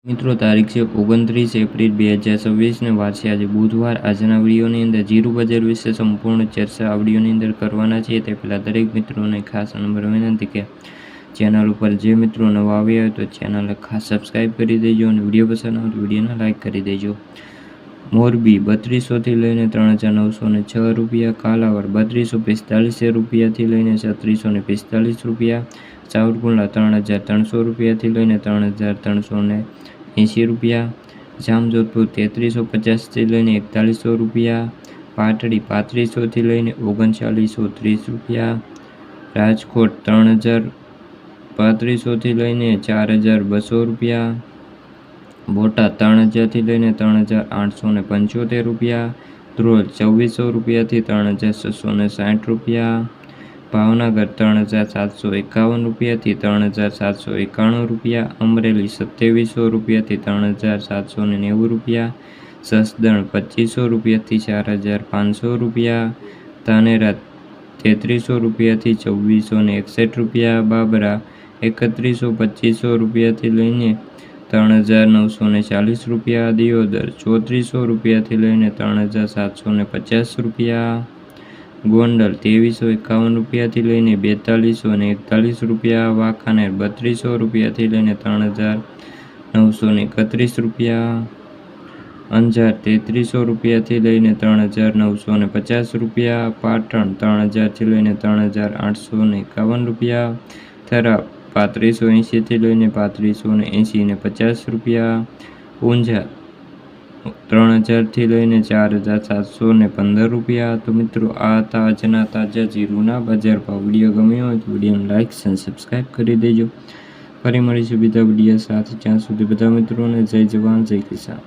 મિત્રો તારીખ છે 29 એપ્રિલ 2026 ને વાર છે આજે બુધવાર। આજના વિડીયોની અંદર જીરું બજાર વિશે સંપૂર્ણ ચર્ચા આ વિડીયોની અંદર કરવાના છીએ। તે પહેલાં દરેક મિત્રોને ખાસ નંબર વિનંતી કે ચેનલ ઉપર જે મિત્રો નવા આવ્યા હોય તો ચેનલને ખાસ સબસ્ક્રાઈબ કરી દેજો અને વિડીયો પસંદ આવે તો વિડીયોને લાઇક કરી દેજો। મોરબી 3200થી લઈને 3906 રૂપિયા, કાલાવડ 3245 રૂપિયાથી લઈને 3645 રૂપિયા, સાવરકુંડલા 3300 રૂપિયાથી લઈને 3380 રૂપિયા, જામજોધપુર 3350થી લઈને 4100 રૂપિયા, પાટડી 3500થી લઈને 3930 રૂપિયા, રાજકોટ 3500થી લઈને 4200 રૂપિયા, બોટાદ 3000થી લઈને 3875 રૂપિયા, ધ્રોલ 2400 રૂપિયાથી 3660 રૂપિયા, ભાવનગર 3751 રૂપિયાથી 3791 રૂપિયા, અમરેલી 2700 રૂપિયાથી 3790 રૂપિયા, જસદણ 2500 રૂપિયાથી 4500 રૂપિયા, ધાનેરા 3300 રૂપિયાથી 2461 રૂપિયા, બાબરા 3125 રૂપિયાથી લઈને 3940 રૂપિયા, દિયોદર 3400 રૂપિયાથી લઈને 3750 રૂપિયા, ગોંડલ 2351 રૂપિયાથી લઈને 4241 રૂપિયા, વાંકાનેર 3200 રૂપિયાથી લઈને 3931 રૂપિયા, અંજાર 3300 રૂપિયાથી લઈને 3950 રૂપિયા, પાટણ 3000થી લઈને 3851 રૂપિયા, થરાદ 3580થી લઈને 3580 રૂપિયા, ઊંઝા 3000થી લઈને 4715 રૂપિયા। તો મિત્રો આ હતા આજના તાજા જીરુના બજાર ભાવ। વિડીયો ગમ્યો હોય તો વિડીયોને લાઇક અને સબસ્ક્રાઈબ કરી દેજો। ફરી મળીશું બીજા વિડીયો સાથે, ત્યાં સુધી બધા મિત્રોને જય જવાન જય કિસાન।